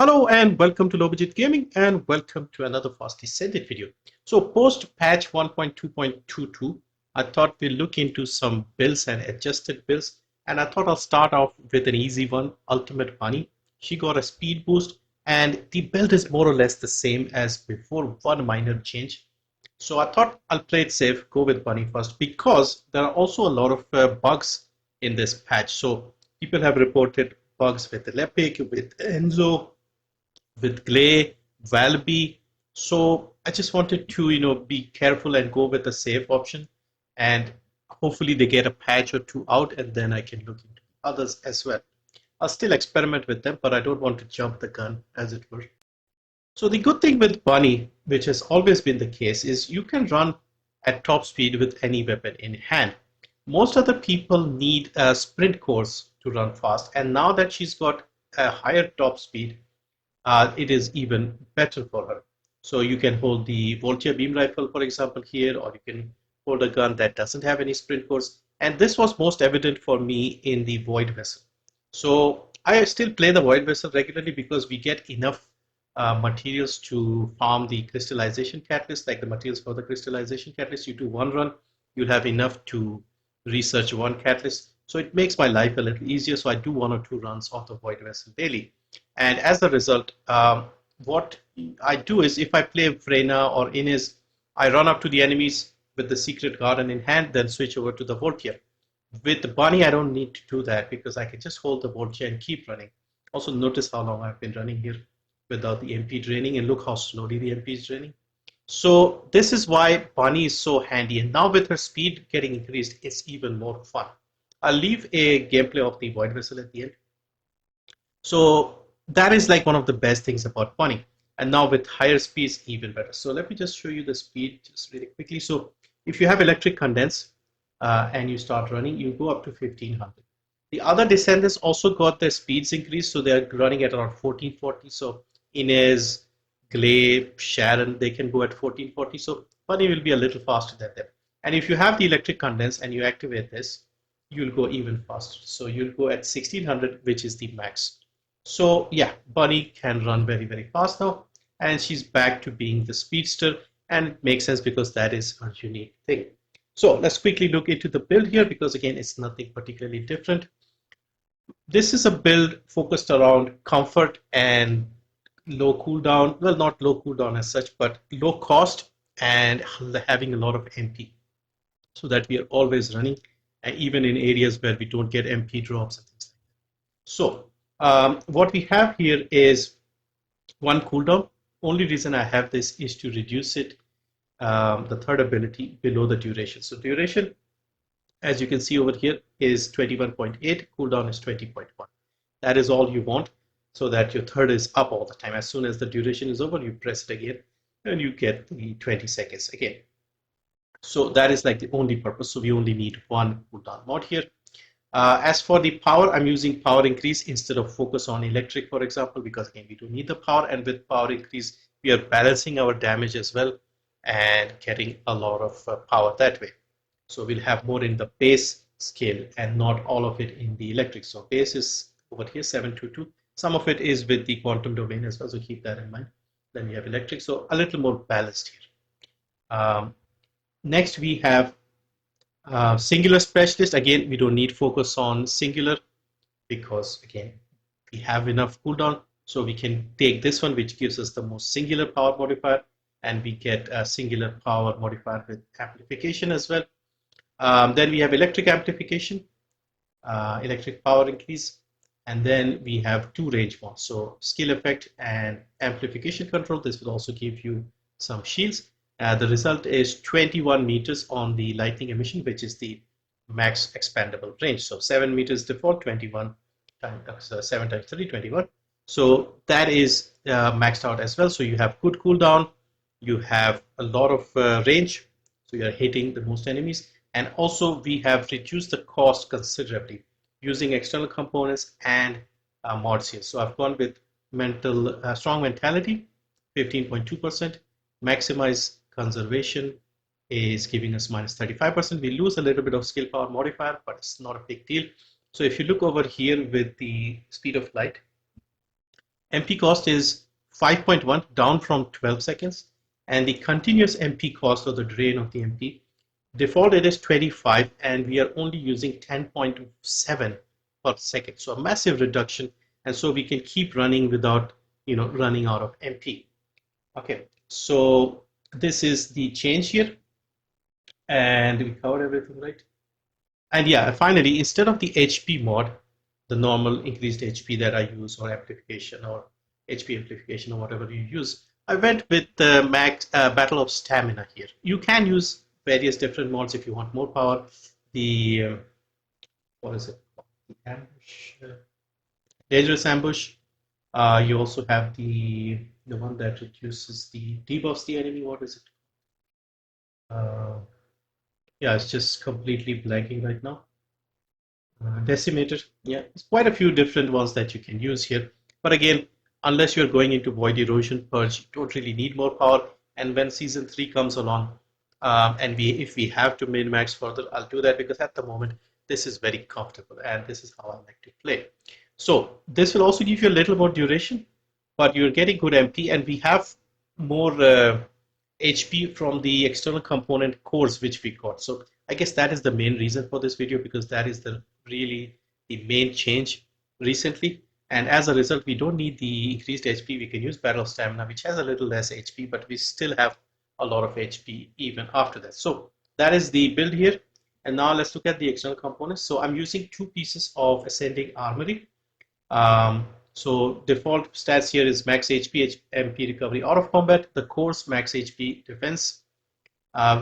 Hello and welcome to Low Budget Gaming and welcome to another fast Descendant video. So post patch 1.2.22, I thought we'll look into some builds and adjusted builds, and I thought I'll start off with an easy one, Ultimate Bunny. She got a speed boost and the build is more or less the same as before, one minor change. So I thought I'll play it safe, go with Bunny first because there are also a lot of bugs in this patch. So people have reported bugs with Lepic, with Enzo, with Glay, Valby. So I just wanted to, be careful and go with the safe option. And hopefully they get a patch or two out and then I can look into others as well. I'll still experiment with them, but I don't want to jump the gun, as it were. So the good thing with Bunny, which has always been the case, is you can run at top speed with any weapon in hand. Most other people need a sprint course to run fast, and now that she's got a higher top speed, it is even better for her. So you can hold the Voltia beam rifle, for example, here, or you can hold a gun that doesn't have any sprint course. And this was most evident for me in the Void Vessel. So I still play the Void Vessel regularly because we get enough materials to farm the crystallization catalyst, like the materials for the crystallization catalyst. You do one run, you'll have enough to research one catalyst. So it makes my life a little easier. So I do one or two runs of the Void Vessel daily. And as a result, what I do is if I play Vrena or Inez, I run up to the enemies with the secret garden in hand, then switch over to the Voltia. With the Bunny, I don't need to do that because I can just hold the Voltia and keep running. Also notice how long I've been running here without the MP draining, and look how slowly the MP is draining. So this is why Bunny is so handy, and now with her speed getting increased, it's even more fun. I'll leave a gameplay of the Void Vessel at the end. So that is like one of the best things about Bunny. And now with higher speeds, even better. So let me just show you the speed just really quickly. So if you have electric condense and you start running, you go up to 1500. The other Descendants also got their speeds increased. So they're running at around 1440. So Inez, Glay, Sharon, they can go at 1440. So Bunny will be a little faster than them. And if you have the electric condense and you activate this, you'll go even faster. So you'll go at 1600, which is the max. So yeah, Bunny can run very, very fast now, and she's back to being the speedster, and it makes sense because that is her unique thing. So let's quickly look into the build here because again, it's nothing particularly different. This is a build focused around comfort and low cooldown. Well, not low cooldown as such, but low cost and having a lot of MP so that we are always running, and even in areas where we don't get MP drops and things like that. So what we have here is one cooldown. Only reason I have this is to reduce it, the third ability, below the duration. So duration, as you can see over here, is 21.8, cooldown is 20.1. That is all you want so that your third is up all the time. As soon as the duration is over, you press it again and you get the 20 seconds again. So that is like the only purpose. So we only need one cooldown mod here. As for the power, I'm using power increase instead of focus on electric, for example, because again, we don't need the power. And with power increase, we are balancing our damage as well and getting a lot of power that way. So we'll have more in the base scale and not all of it in the electric. So base is over here, 722. Some of it is with the quantum domain as well, so keep that in mind. Then we have electric, so a little more balanced here. Next, we have singular specialist. Again, we don't need focus on singular because again, we have enough cooldown. So we can take this one, which gives us the most singular power modifier, and we get a singular power modifier with amplification as well. Then we have electric amplification, electric power increase, and then we have two range mods. So skill effect and amplification control. This will also give you some shields. The result is 21 meters on the lightning emission, which is the max expandable range. So 7 meters default, 21 times 7 times 3, 21. So that is maxed out as well. So you have good cooldown, you have a lot of range, so you are hitting the most enemies, and also we have reduced the cost considerably using external components and mods here. So I've gone with strong mentality, 15.2%, maximize conservation is giving us minus 35%. We lose a little bit of skill power modifier, but it's not a big deal. So if you look over here with the speed of light, MP cost is 5.1, down from 12 seconds. And the continuous MP cost, or the drain of the MP, default it is 25, and we are only using 10.7 per second. So a massive reduction. And so we can keep running without, running out of MP. Okay, so this is the change here. And we covered everything, right? And yeah, finally, instead of the HP mod, the normal increased HP that I use, or amplification, or HP amplification, or whatever you use, I went with the max Battle of Stamina here. You can use various different mods if you want more power. The what is it? The ambush, dangerous ambush. You also have the one that reduces the debuffs the enemy. What is it? Yeah, it's just completely blanking right now. Decimated. Yeah, it's quite a few different ones that you can use here. But again, unless you're going into Void Erosion Purge, you don't really need more power. And when Season 3 comes along, and if we have to min-max further, I'll do that, because at the moment, this is very comfortable, and this is how I like to play. So this will also give you a little more duration, but you're getting good MP, and we have more HP from the external component cores which we got. So I guess that is the main reason for this video, because that is really the main change recently. And as a result, we don't need the increased HP. We can use Battle of Stamina, which has a little less HP, but we still have a lot of HP even after that. So that is the build here. And now let's look at the external components. So I'm using 2 pieces of Ascending Armory. So default stats here is max HP, MP recovery out of combat, the cores max HP defense.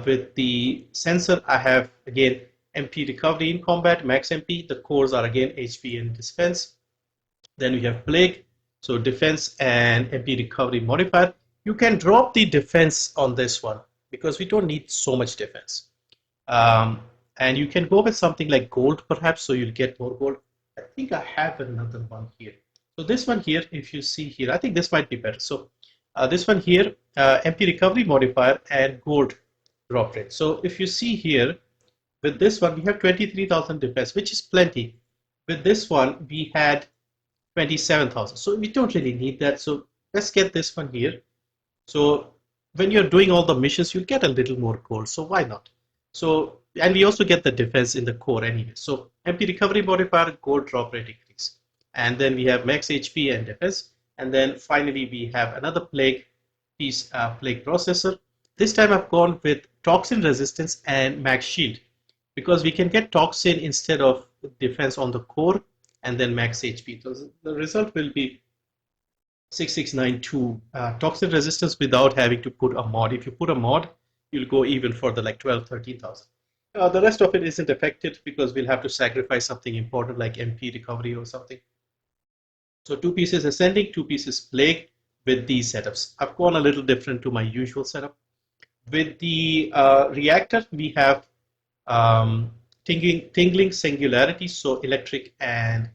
With the sensor, I have again MP recovery in combat, max MP. The cores are again HP and defense. Then we have plague, so defense and MP recovery modifier. You can drop the defense on this one because we don't need so much defense. And you can go with something like gold perhaps, so you'll get more gold. I think I have another one here. So this one here, if you see here, I think this might be better. So this one here, MP recovery modifier and gold drop rate. So if you see here, with this one, we have 23,000 defense, which is plenty. With this one, we had 27,000. So we don't really need that. So let's get this one here. So when you're doing all the missions, you'll get a little more gold. So why not? So, and we also get the defense in the core anyway. So MP recovery modifier, gold drop rate increase. And then we have max HP and defense. And then finally, we have another plague piece, plague processor. This time I've gone with toxin resistance and max shield, because we can get toxin instead of defense on the core and then max HP. So the result will be 6692 toxin resistance without having to put a mod. If you put a mod, you'll go even further, like 12, 13,000. The rest of it isn't affected because we'll have to sacrifice something important like MP recovery or something. So 2 pieces ascending, 2 pieces plague with these setups. I've gone a little different to my usual setup. With the reactor, we have tingling singularity, so electric and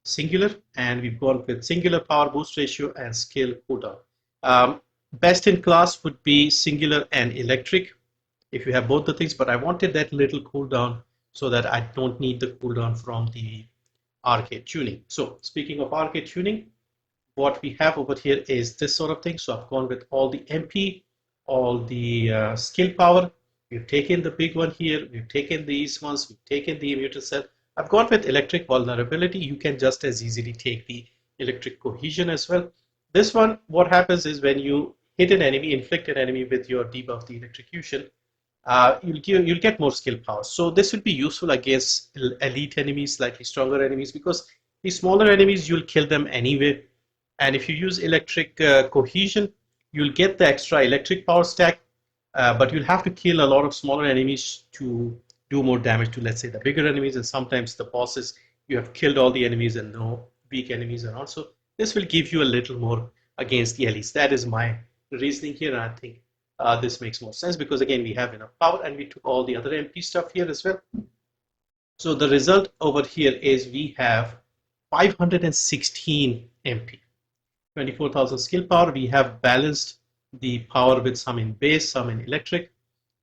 singular, and we've gone with singular power boost ratio and skill cooldown. Best in class would be singular and electric if you have both the things, but I wanted that little cooldown so that I don't need the cooldown from the Arche Tuning. So speaking of Arche Tuning, what we have over here is this sort of thing. So I've gone with all the MP, all the skill power. We've taken the big one here. We've taken these ones. We've taken the Mutant Cell. I've gone with electric vulnerability. You can just as easily take the electric cohesion as well. This one, what happens is when you hit an enemy, inflict an enemy with your debuff, the electrocution, you'll get more skill power. So this will be useful against elite enemies, slightly stronger enemies, because the smaller enemies, you'll kill them anyway. And if you use electric cohesion, you'll get the extra electric power stack, but you'll have to kill a lot of smaller enemies to do more damage to, let's say, the bigger enemies. And sometimes the bosses, you have killed all the enemies and no weak enemies around. So this will give you a little more against the elites. That is my reasoning here, and I think this makes more sense because, again, we have enough power and we took all the other MP stuff here as well. So the result over here is we have 516 MP, 24,000 skill power. We have balanced the power with some in base, some in electric.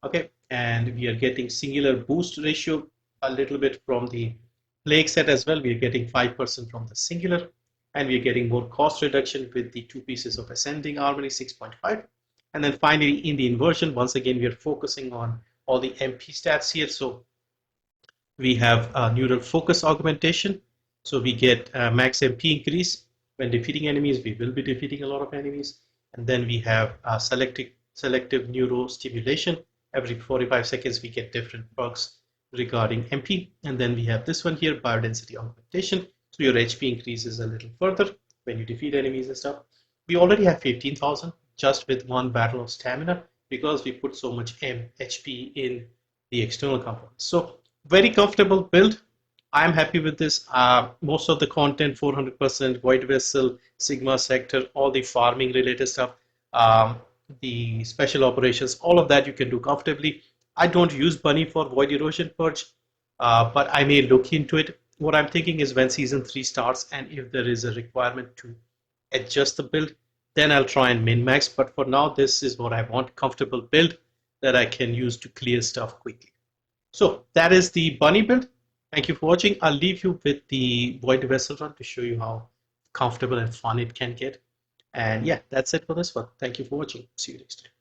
Okay, and we are getting singular boost ratio a little bit from the plague set as well. We are getting 5% from the singular. and we're getting more cost reduction with the 2 pieces of Ascending Harmony 6.5. And then finally, in the inversion, once again, we are focusing on all the MP stats here. So we have neural focus augmentation. So we get max MP increase. When defeating enemies, we will be defeating a lot of enemies. And then we have selective neuro stimulation. Every 45 seconds, we get different perks regarding MP. And then we have this one here, biodensity augmentation. So your HP increases a little further when you defeat enemies and stuff. We already have 15,000 just with one battle of stamina because we put so much HP in the external components. So very comfortable build. I'm happy with this. Most of the content, 400%, Void Vessel, Sigma Sector, all the farming related stuff, the special operations, all of that you can do comfortably. I don't use Bunny for Void Erosion Purge, but I may look into it. What I'm thinking is when Season 3 starts and if there is a requirement to adjust the build, then I'll try and min-max. But for now, this is what I want, comfortable build that I can use to clear stuff quickly. So that is the Bunny build. Thank you for watching. I'll leave you with the Void Vessel run to show you how comfortable and fun it can get. And yeah, that's it for this one. Thank you for watching. See you next time.